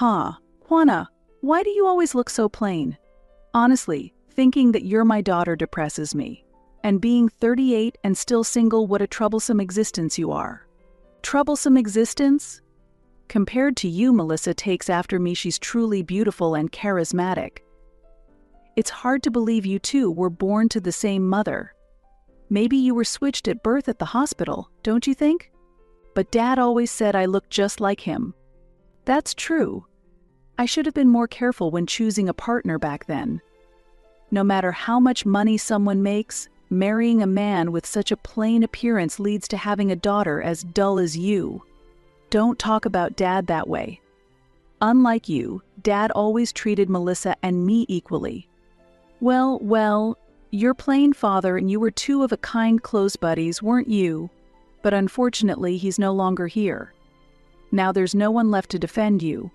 Juana, why do you always look so plain? Honestly, thinking that you're my daughter depresses me. And being 38 and still single, what a troublesome existence you are. Troublesome existence? Compared to you, Melissa takes after me. She's truly beautiful and charismatic. It's hard to believe you two were born to the same mother. Maybe you were switched at birth at the hospital, don't you think? But Dad always said I looked just like him. That's true. I should have been more careful when choosing a partner back then. No matter how much money someone makes, marrying a man with such a plain appearance leads to having a daughter as dull as you. Don't talk about Dad that way. Unlike you, Dad always treated Melissa and me equally. Well, your plain father and you were two of a kind close buddies, weren't you? But unfortunately, he's no longer here. Now there's no one left to defend you.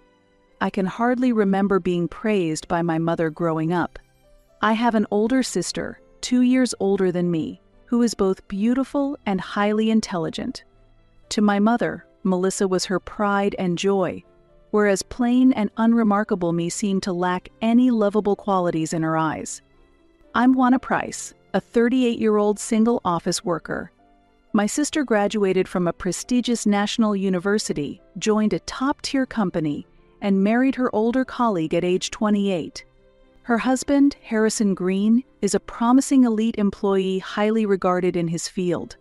I can hardly remember being praised by my mother growing up. I have an older sister, 2 years older than me, who is both beautiful and highly intelligent. To my mother, Melissa was her pride and joy, whereas plain and unremarkable me seemed to lack any lovable qualities in her eyes. I'm Juana Price, a 38-year-old single office worker. My sister graduated from a prestigious national university, joined a top-tier company, and married her older colleague at age 28. Her husband, Harrison Green, is a promising elite employee highly regarded in his field.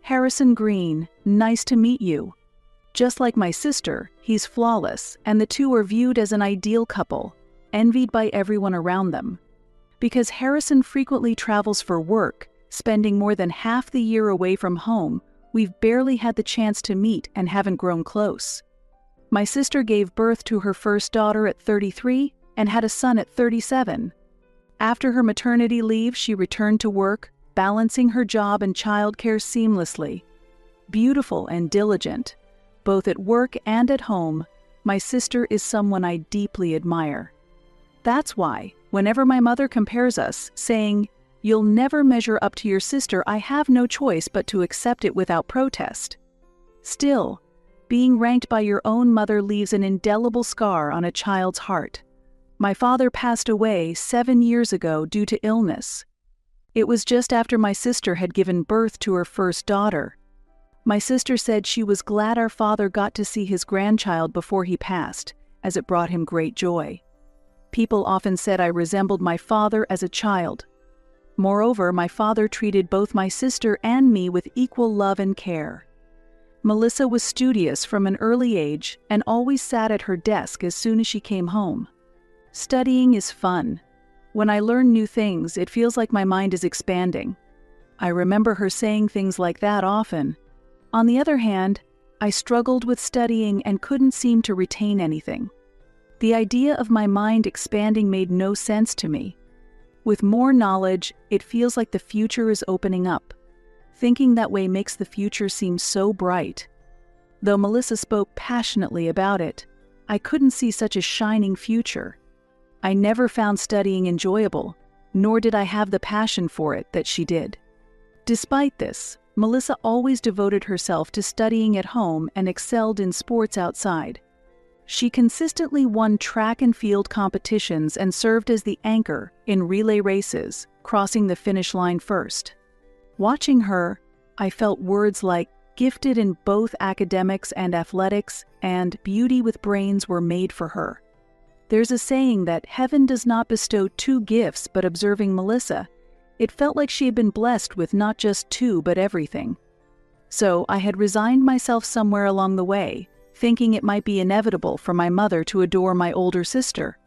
Harrison Green, nice to meet you. Just like my sister, he's flawless, and the two are viewed as an ideal couple, envied by everyone around them. Because Harrison frequently travels for work, spending more than half the year away from home, we've barely had the chance to meet and haven't grown close. My sister gave birth to her first daughter at 33 and had a son at 37. After her maternity leave, she returned to work, balancing her job and childcare seamlessly. Beautiful and diligent, both at work and at home, my sister is someone I deeply admire. That's why, whenever my mother compares us, saying, "You'll never measure up to your sister," I have no choice but to accept it without protest. Still, being ranked by your own mother leaves an indelible scar on a child's heart. My father passed away 7 years ago due to illness. It was just after my sister had given birth to her first daughter. My sister said she was glad our father got to see his grandchild before he passed, as it brought him great joy. People often said I resembled my father as a child. Moreover, my father treated both my sister and me with equal love and care. Melissa was studious from an early age and always sat at her desk as soon as she came home. Studying is fun. When I learn new things, it feels like my mind is expanding. I remember her saying things like that often. On the other hand, I struggled with studying and couldn't seem to retain anything. The idea of my mind expanding made no sense to me. With more knowledge, it feels like the future is opening up. Thinking that way makes the future seem so bright. Though Melissa spoke passionately about it, I couldn't see such a shining future. I never found studying enjoyable, nor did I have the passion for it that she did. Despite this, Melissa always devoted herself to studying at home and excelled in sports outside. She consistently won track and field competitions and served as the anchor in relay races, crossing the finish line first. Watching her, I felt words like gifted in both academics and athletics and beauty with brains were made for her. There's a saying that heaven does not bestow 2 gifts, but observing Melissa, it felt like she had been blessed with not just 2 but everything. So I had resigned myself somewhere along the way, thinking it might be inevitable for my mother to adore my older sister.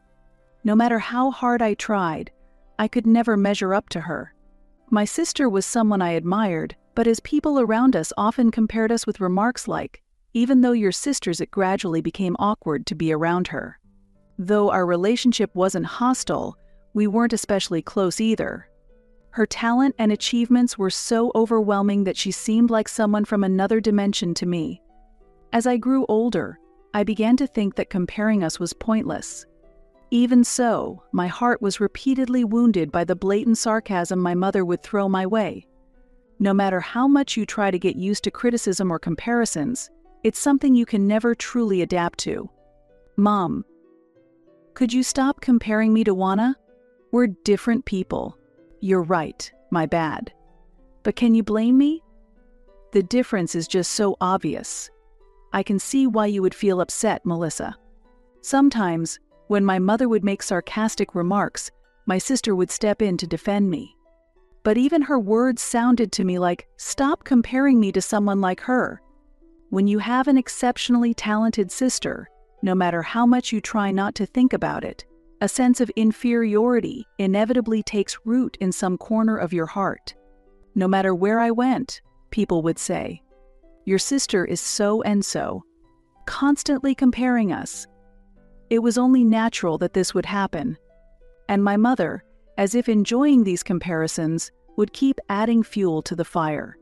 No matter how hard I tried, I could never measure up to her. My sister was someone I admired, but as people around us often compared us with remarks like, "Even though you're sisters," it gradually became awkward to be around her. Though our relationship wasn't hostile, we weren't especially close either. Her talent and achievements were so overwhelming that she seemed like someone from another dimension to me. As I grew older, I began to think that comparing us was pointless. Even so, my heart was repeatedly wounded by the blatant sarcasm my mother would throw my way. No matter how much you try to get used to criticism or comparisons, it's something you can never truly adapt to. "Mom, Could you stop comparing me to Juana? We're different people. You're right, my bad. But can you blame me? The difference is just so obvious. I can see why you would feel upset, Melissa. Sometimes, when my mother would make sarcastic remarks, my sister would step in to defend me. But even her words sounded to me like, stop comparing me to someone like her. When you have an exceptionally talented sister, no matter how much you try not to think about it, a sense of inferiority inevitably takes root in some corner of your heart. No matter where I went, people would say, your sister is so and so, constantly comparing us. It was only natural that this would happen. And my mother, as if enjoying these comparisons, would keep adding fuel to the fire.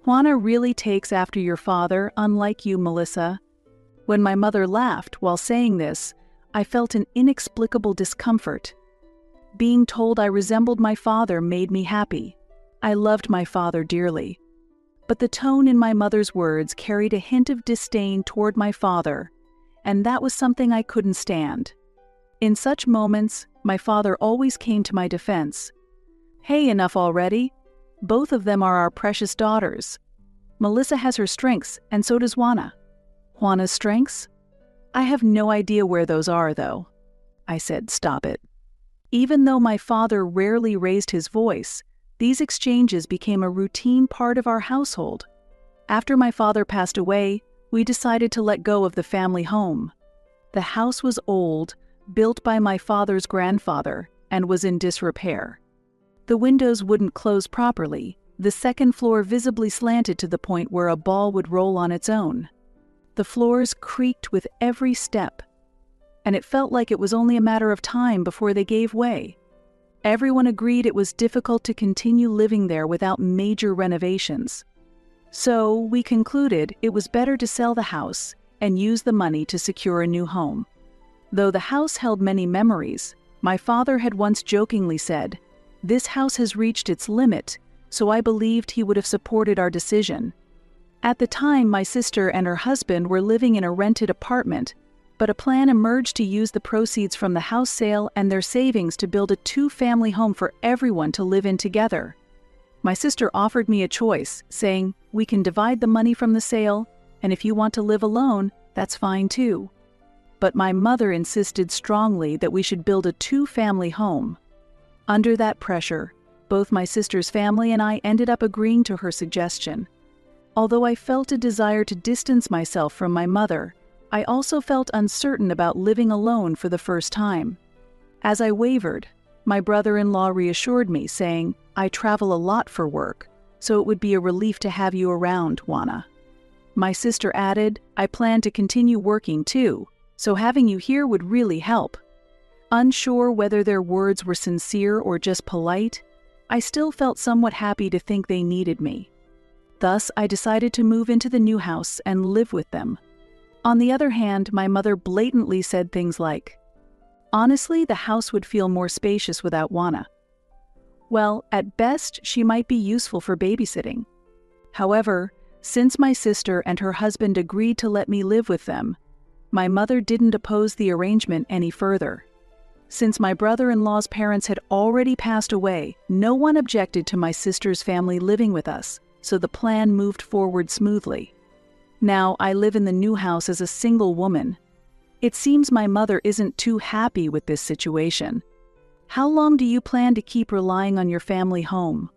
Juana really takes after your father, unlike you, Melissa. When my mother laughed while saying this, I felt an inexplicable discomfort. Being told I resembled my father made me happy. I loved my father dearly. But the tone in my mother's words carried a hint of disdain toward my father, and that was something I couldn't stand. In such moments, my father always came to my defense. Hey, enough already. Both of them are our precious daughters. Melissa has her strengths, and so does Juana. Juana's strengths? I have no idea where those are, though. I said, stop it. Even though my father rarely raised his voice, these exchanges became a routine part of our household. After my father passed away, we decided to let go of the family home. The house was old, built by my father's grandfather, and was in disrepair. The windows wouldn't close properly. The second floor visibly slanted to the point where a ball would roll on its own. The floors creaked with every step, and it felt like it was only a matter of time before they gave way. Everyone agreed it was difficult to continue living there without major renovations. So we concluded it was better to sell the house and use the money to secure a new home. Though the house held many memories, my father had once jokingly said, "This house has reached its limit," so I believed he would have supported our decision. At the time, my sister and her husband were living in a rented apartment, but a plan emerged to use the proceeds from the house sale and their savings to build a two-family home for everyone to live in together. My sister offered me a choice, saying, "We can divide the money from the sale, and if you want to live alone, that's fine too." But my mother insisted strongly that we should build a two-family home. Under that pressure, both my sister's family and I ended up agreeing to her suggestion. Although I felt a desire to distance myself from my mother, I also felt uncertain about living alone for the first time. As I wavered, my brother-in-law reassured me, saying, "I travel a lot for work, so it would be a relief to have you around, Juana." My sister added, "I plan to continue working too, so having you here would really help." Unsure whether their words were sincere or just polite, I still felt somewhat happy to think they needed me. Thus, I decided to move into the new house and live with them. On the other hand, my mother blatantly said things like, "Honestly, the house would feel more spacious without Juana." Well, at best, she might be useful for babysitting. However, since my sister and her husband agreed to let me live with them, my mother didn't oppose the arrangement any further. Since my brother-in-law's parents had already passed away, no one objected to my sister's family living with us, so the plan moved forward smoothly. Now I live in the new house as a single woman. It seems my mother isn't too happy with this situation. How long do you plan to keep relying on your family home?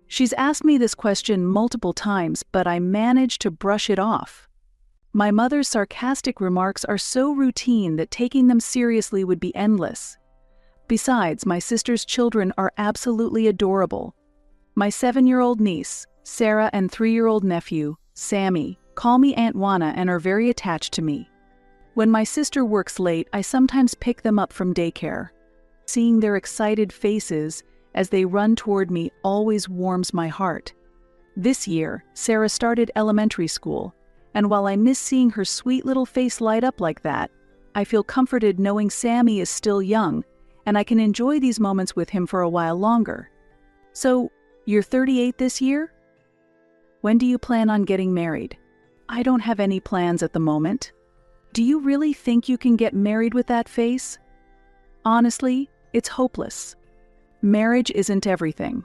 She's asked me this question multiple times, but I managed to brush it off. My mother's sarcastic remarks are so routine that taking them seriously would be endless. Besides, my sister's children are absolutely adorable. My 7-year-old niece, Sarah, and 3-year-old nephew, Sammy, call me Aunt Juana and are very attached to me. When my sister works late, I sometimes pick them up from daycare. Seeing their excited faces as they run toward me always warms my heart. This year, Sarah started elementary school, and while I miss seeing her sweet little face light up like that, I feel comforted knowing Sammy is still young, and I can enjoy these moments with him for a while longer. So, you're 38 this year? When do you plan on getting married? I don't have any plans at the moment. Do you really think you can get married with that face? Honestly, it's hopeless. Marriage isn't everything,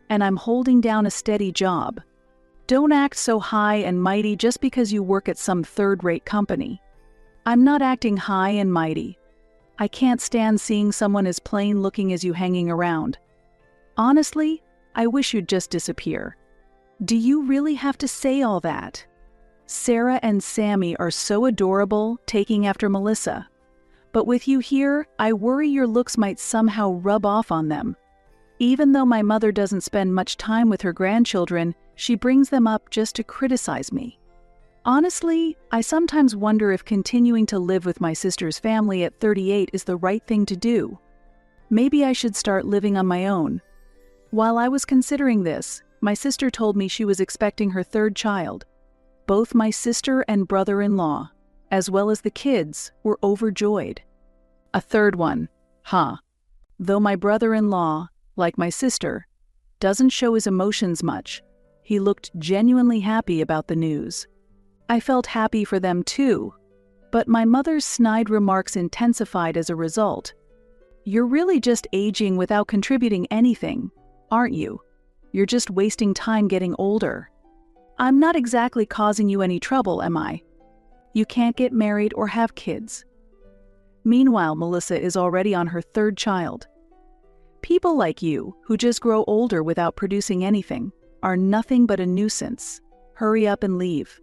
and I'm holding down a steady job. Don't act so high and mighty just because you work at some third-rate company. I'm not acting high and mighty. I can't stand seeing someone as plain-looking as you hanging around. Honestly, I wish you'd just disappear. Do you really have to say all that? Sarah and Sammy are so adorable, taking after Melissa. But with you here, I worry your looks might somehow rub off on them. Even though my mother doesn't spend much time with her grandchildren, she brings them up just to criticize me. Honestly, I sometimes wonder if continuing to live with my sister's family at 38 is the right thing to do. Maybe I should start living on my own. While I was considering this, my sister told me she was expecting her third child. Both my sister and brother-in-law, as well as the kids, were overjoyed. A third one, huh? Though my brother-in-law, like my sister, doesn't show his emotions much, he looked genuinely happy about the news. I felt happy for them too, but my mother's snide remarks intensified as a result. You're really just aging without contributing anything, aren't you? You're just wasting time getting older. I'm not exactly causing you any trouble, am I? You can't get married or have kids. Meanwhile, Melissa is already on her third child. People like you, who just grow older without producing anything, are nothing but a nuisance. Hurry up and leave.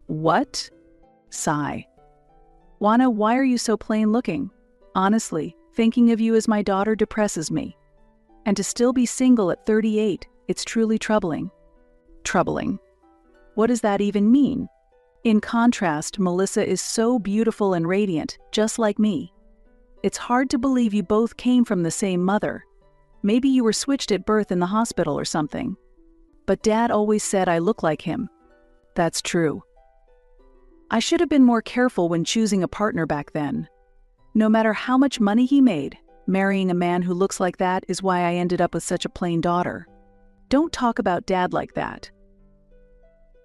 What? Sigh. Juana, why are you so plain looking? Honestly, thinking of you as my daughter depresses me. And to still be single at 38, it's truly troubling. Troubling. What does that even mean? In contrast, Melissa is so beautiful and radiant, just like me. It's hard to believe you both came from the same mother. Maybe you were switched at birth in the hospital or something. But Dad always said I look like him. That's true. I should have been more careful when choosing a partner back then. No matter how much money he made, marrying a man who looks like that is why I ended up with such a plain daughter. Don't talk about Dad like that.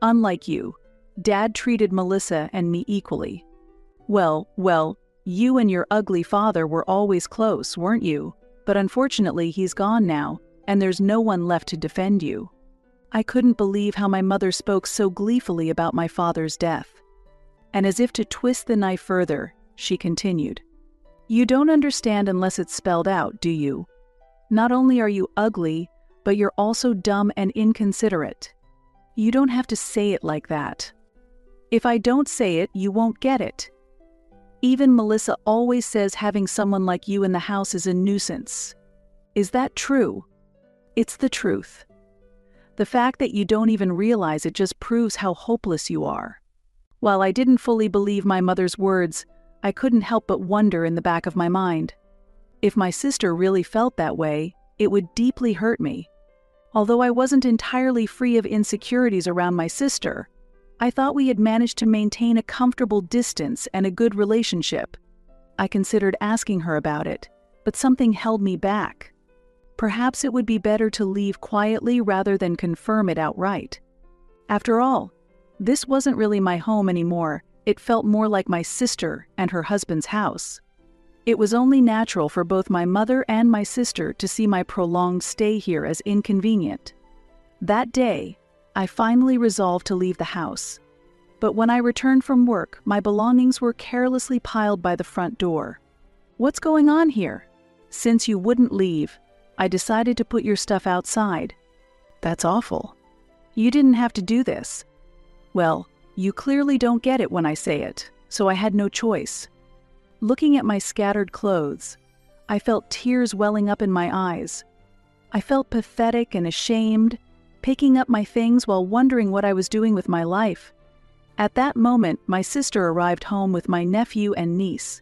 Unlike you, Dad treated Melissa and me equally. Well, you and your ugly father were always close, weren't you? But unfortunately he's gone now, and there's no one left to defend you. I couldn't believe how my mother spoke so gleefully about my father's death. And as if to twist the knife further, she continued, "You don't understand unless it's spelled out, do you? Not only are you ugly, but you're also dumb and inconsiderate. You don't have to say it like that. If I don't say it, you won't get it. Even Melissa always says having someone like you in the house is a nuisance. Is that true? It's the truth. The fact that you don't even realize it just proves how hopeless you are." While I didn't fully believe my mother's words, I couldn't help but wonder in the back of my mind. If my sister really felt that way, it would deeply hurt me. Although I wasn't entirely free of insecurities around my sister, I thought we had managed to maintain a comfortable distance and a good relationship. I considered asking her about it, but something held me back. Perhaps it would be better to leave quietly rather than confirm it outright. After all, this wasn't really my home anymore. It felt more like my sister and her husband's house. It was only natural for both my mother and my sister to see my prolonged stay here as inconvenient. That day, I finally resolved to leave the house. But when I returned from work, my belongings were carelessly piled by the front door. "What's going on here? Since you wouldn't leave, I decided to put your stuff outside." "That's awful. You didn't have to do this." "Well, you clearly don't get it when I say it, so I had no choice." Looking at my scattered clothes, I felt tears welling up in my eyes. I felt pathetic and ashamed, picking up my things while wondering what I was doing with my life. At that moment, my sister arrived home with my nephew and niece.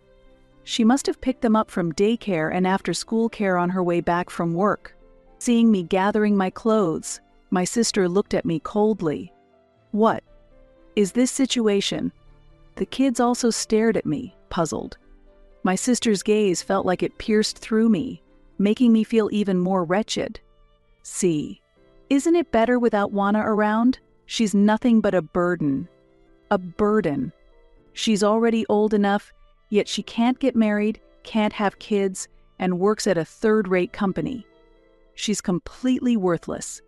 She must have picked them up from daycare and after-school care on her way back from work. Seeing me gathering my clothes, my sister looked at me coldly. "What is this situation?" The kids also stared at me, puzzled. My sister's gaze felt like it pierced through me, making me feel even more wretched. "See, isn't it better without Juana around? She's nothing but a burden. A burden. She's already old enough, yet she can't get married, can't have kids, and works at a third-rate company. She's completely worthless.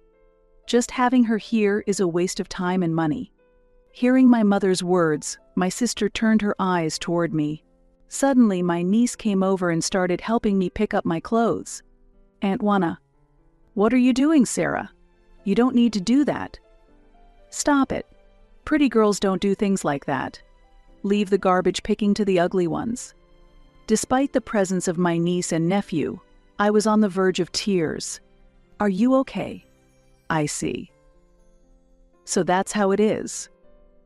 Just having her here is a waste of time and money." Hearing my mother's words, my sister turned her eyes toward me. Suddenly, my niece came over and started helping me pick up my clothes. "Aunt Juana." "What are you doing, Sarah? You don't need to do that." "Stop it. Pretty girls don't do things like that. Leave the garbage picking to the ugly ones." Despite the presence of my niece and nephew, I was on the verge of tears. "Are you okay?" "I see. So that's how it is."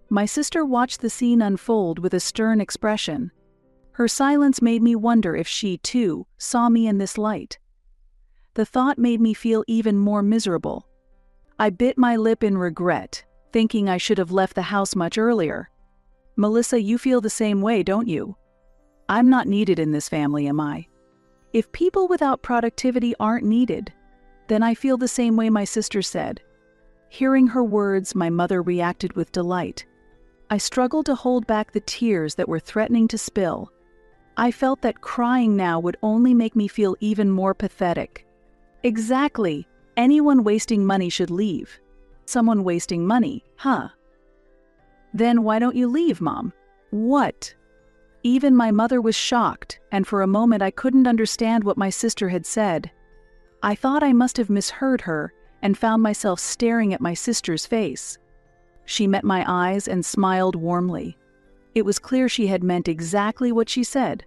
My sister watched the scene unfold with a stern expression. Her silence made me wonder if she, too, saw me in this light. The thought made me feel even more miserable. I bit my lip in regret, thinking I should have left the house much earlier. "Melissa, you feel the same way, don't you? I'm not needed in this family, am I? If people without productivity aren't needed, then I feel the same way," my sister said. Hearing her words, my mother reacted with delight. I struggled to hold back the tears that were threatening to spill. I felt that crying now would only make me feel even more pathetic. Exactly. Anyone wasting money should leave. Someone wasting money, huh? "Then why don't you leave, Mom?" "What?" Even my mother was shocked, and for a moment I couldn't understand what my sister had said. I thought I must have misheard her and found myself staring at my sister's face. She met my eyes and smiled warmly. It was clear she had meant exactly what she said.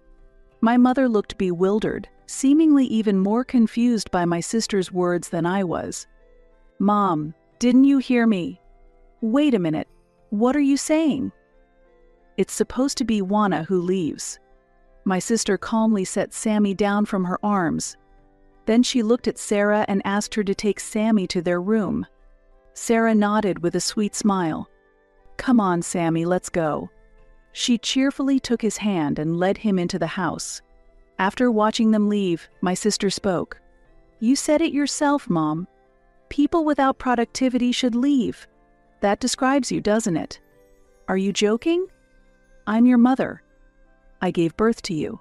My mother looked bewildered, seemingly even more confused by my sister's words than I was. "Mom, didn't you hear me?" "Wait a minute. What are you saying?" "It's supposed to be Juana who leaves." My sister calmly set Sammy down from her arms. Then she looked at Sarah and asked her to take Sammy to their room. Sarah nodded with a sweet smile. "Come on, Sammy, let's go." She cheerfully took his hand and led him into the house. After watching them leave, my sister spoke. "You said it yourself, Mom. People without productivity should leave. That describes you, doesn't it? Are you joking? I'm your mother. I gave birth to you.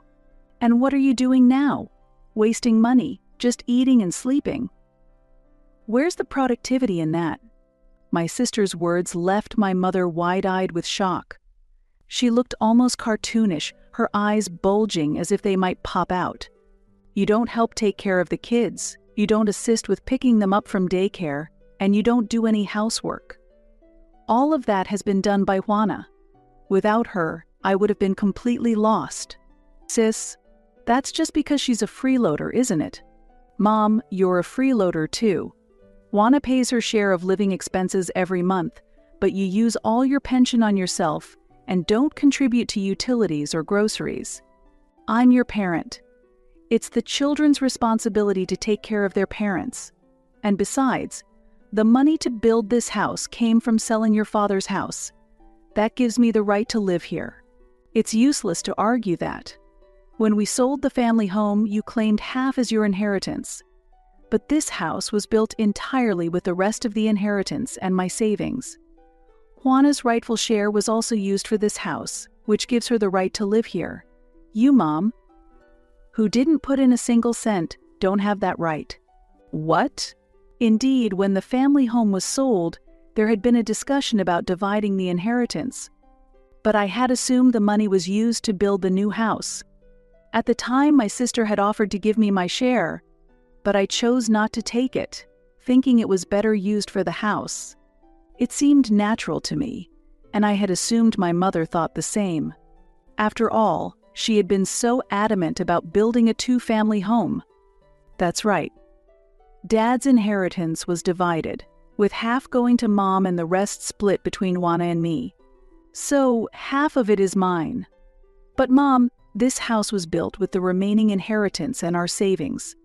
And what are you doing now? Wasting money, just eating and sleeping. Where's the productivity in that?" My sister's words left my mother wide-eyed with shock. She looked almost cartoonish, her eyes bulging as if they might pop out. "You don't help take care of the kids, you don't assist with picking them up from daycare, and you don't do any housework. All of that has been done by Juana. Without her, I would have been completely lost." "Sis, that's just because she's a freeloader, isn't it?" "Mom, you're a freeloader too. Juana pays her share of living expenses every month, but you use all your pension on yourself and don't contribute to utilities or groceries. I'm your parent. It's the children's responsibility to take care of their parents. And besides, the money to build this house came from selling your father's house. That gives me the right to live here. It's useless to argue that. When we sold the family home, you claimed half as your inheritance. But this house was built entirely with the rest of the inheritance and my savings. Juana's rightful share was also used for this house, which gives her the right to live here. You, Mom, who didn't put in a single cent, don't have that right." "What?" Indeed, when the family home was sold, there had been a discussion about dividing the inheritance. But I had assumed the money was used to build the new house. At the time, my sister had offered to give me my share, but I chose not to take it, thinking it was better used for the house. It seemed natural to me, and I had assumed my mother thought the same. After all, she had been so adamant about building a two-family home. That's right. Dad's inheritance was divided, with half going to Mom and the rest split between Juana and me. So, half of it is mine. But Mom, this house was built with the remaining inheritance and our savings.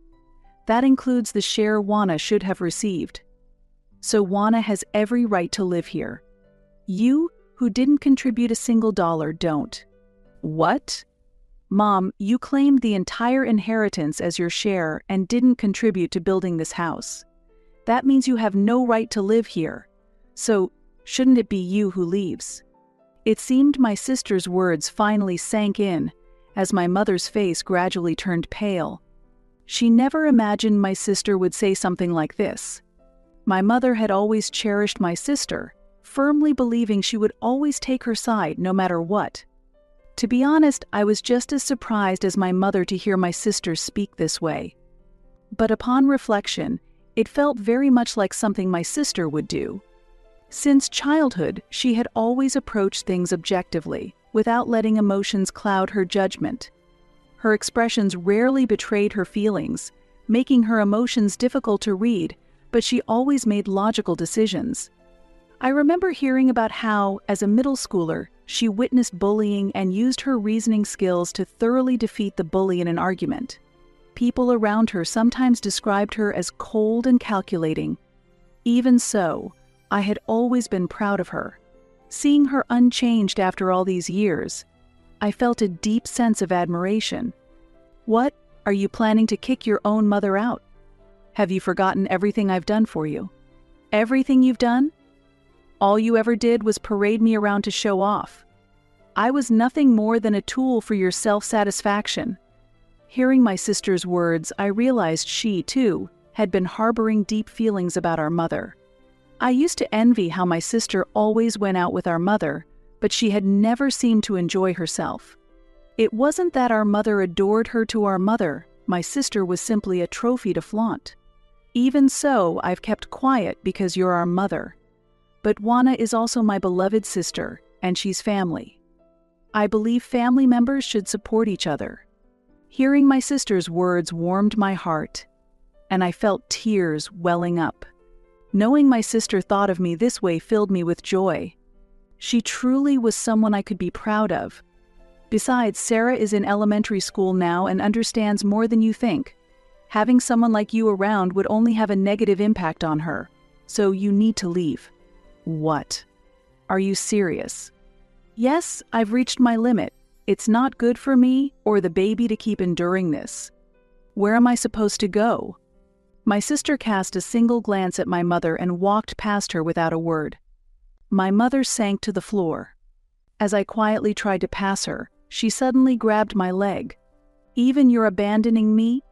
That includes the share Juana should have received. So Juana has every right to live here. You, who didn't contribute a single dollar, don't." "What?" "Mom, you claimed the entire inheritance as your share and didn't contribute to building this house. That means you have no right to live here. So, shouldn't it be you who leaves?" It seemed my sister's words finally sank in, as my mother's face gradually turned pale. She never imagined my sister would say something like this. My mother had always cherished my sister, firmly believing she would always take her side no matter what. To be honest, I was just as surprised as my mother to hear my sister speak this way. But upon reflection, it felt very much like something my sister would do. Since childhood, she had always approached things objectively, without letting emotions cloud her judgment. Her expressions rarely betrayed her feelings, making her emotions difficult to read, but she always made logical decisions. I remember hearing about how, as a middle schooler, she witnessed bullying and used her reasoning skills to thoroughly defeat the bully in an argument. People around her sometimes described her as cold and calculating. Even so, I had always been proud of her. Seeing her unchanged after all these years, I felt a deep sense of admiration. What? Are you planning to kick your own mother out? Have you forgotten everything I've done for you? Everything you've done? All you ever did was parade me around to show off. I was nothing more than a tool for your self-satisfaction. Hearing my sister's words, I realized she, too, had been harboring deep feelings about our mother. I used to envy how my sister always went out with our mother, but she had never seemed to enjoy herself. It wasn't that our mother adored her to our mother, my sister was simply a trophy to flaunt. Even so, I've kept quiet because you're our mother. But Juana is also my beloved sister, and she's family. I believe family members should support each other. Hearing my sister's words warmed my heart, and I felt tears welling up. Knowing my sister thought of me this way filled me with joy. She truly was someone I could be proud of. Besides, Sarah is in elementary school now and understands more than you think. Having someone like you around would only have a negative impact on her, so you need to leave. What? Are you serious? Yes, I've reached my limit. It's not good for me or the baby to keep enduring this. Where am I supposed to go? My sister cast a single glance at my mother and walked past her without a word. My mother sank to the floor. As I quietly tried to pass her, she suddenly grabbed my leg. Even you're abandoning me?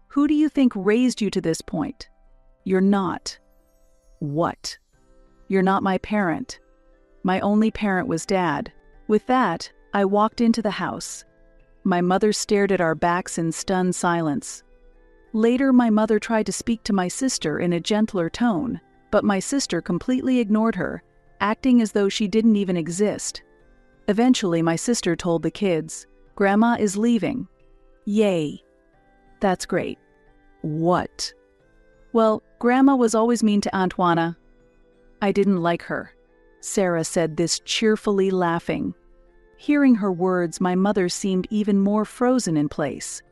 Who do you think raised you to this point? You're not. What? You're not my parent. My only parent was Dad. With that, I walked into the house. My mother stared at our backs in stunned silence. Later, my mother tried to speak to my sister in a gentler tone, but my sister completely ignored her, acting as though she didn't even exist. Eventually, my sister told the kids, "Grandma is leaving." Yay. That's great. What? Well, Grandma was always mean to Aunt Juana. I didn't like her. Sarah said this cheerfully, laughing. Hearing her words, my mother seemed even more frozen in place.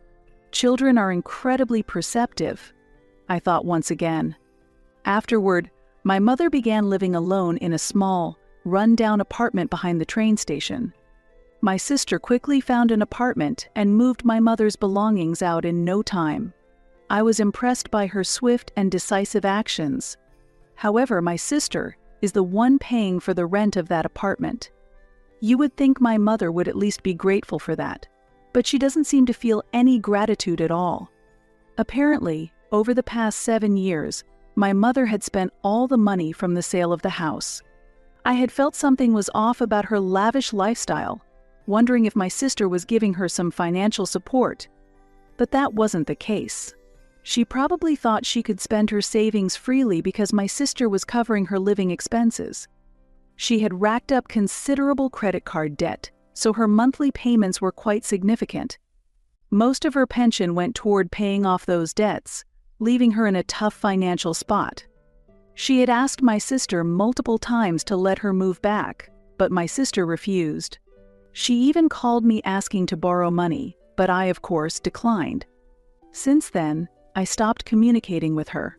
Children are incredibly perceptive, I thought once again. Afterward, my mother began living alone in a small, run-down apartment behind the train station. My sister quickly found an apartment and moved my mother's belongings out in no time. I was impressed by her swift and decisive actions. However, my sister is the one paying for the rent of that apartment. You would think my mother would at least be grateful for that, but she doesn't seem to feel any gratitude at all. Apparently, over the past 7 years, my mother had spent all the money from the sale of the house. I had felt something was off about her lavish lifestyle, wondering if my sister was giving her some financial support. But that wasn't the case. She probably thought she could spend her savings freely because my sister was covering her living expenses. She had racked up considerable credit card debt, so her monthly payments were quite significant. Most of her pension went toward paying off those debts, leaving her in a tough financial spot. She had asked my sister multiple times to let her move back, but my sister refused. She even called me asking to borrow money, but I, of course, declined. Since then, I stopped communicating with her.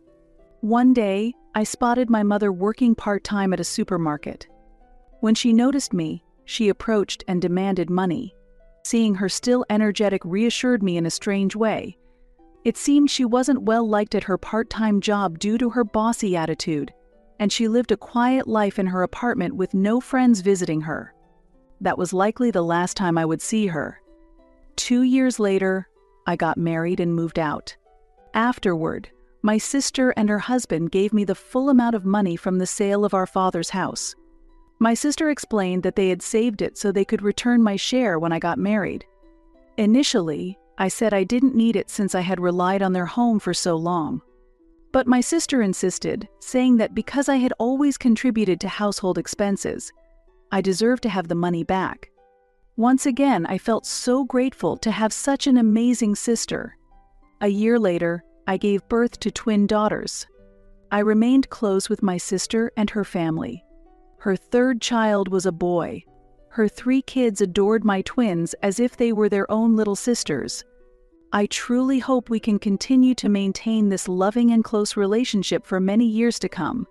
One day, I spotted my mother working part-time at a supermarket. When she noticed me, she approached and demanded money. Seeing her still energetic reassured me in a strange way. It seemed she wasn't well liked at her part-time job due to her bossy attitude, and she lived a quiet life in her apartment with no friends visiting her. That was likely the last time I would see her. 2 years later, I got married and moved out. Afterward, my sister and her husband gave me the full amount of money from the sale of our father's house. My sister explained that they had saved it so they could return my share when I got married. Initially, I said I didn't need it since I had relied on their home for so long. But my sister insisted, saying that because I had always contributed to household expenses, I deserved to have the money back. Once again, I felt so grateful to have such an amazing sister. A year later, I gave birth to twin daughters. I remained close with my sister and her family. Her third child was a boy. Her 3 kids adored my twins as if they were their own little sisters. I truly hope we can continue to maintain this loving and close relationship for many years to come,